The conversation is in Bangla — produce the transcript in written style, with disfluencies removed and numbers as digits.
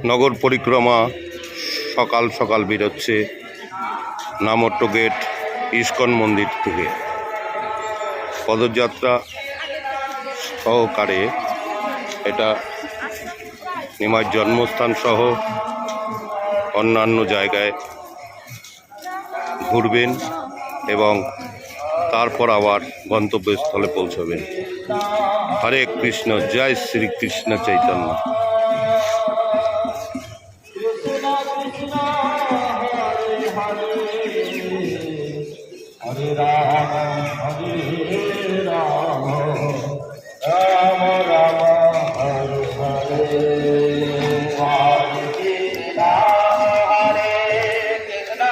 নগর পরিক্রমা সকাল সকাল বেরোচ্ছে নামট্ট গেট ইস্কন মন্দির থেকে। পদযাত্রা সহকারে এটা নিমাইয়ের জন্মস্থান সহ অন্যান্য জায়গায় ঘুরবেন এবং তারপর আবার গন্তব্যস্থলে পৌঁছবেন। হরে কৃষ্ণ, জয় শ্রীকৃষ্ণ চৈতন্য। হরে রাম হরে রাম রাম রাম হরে হরে রাম হরে রাম।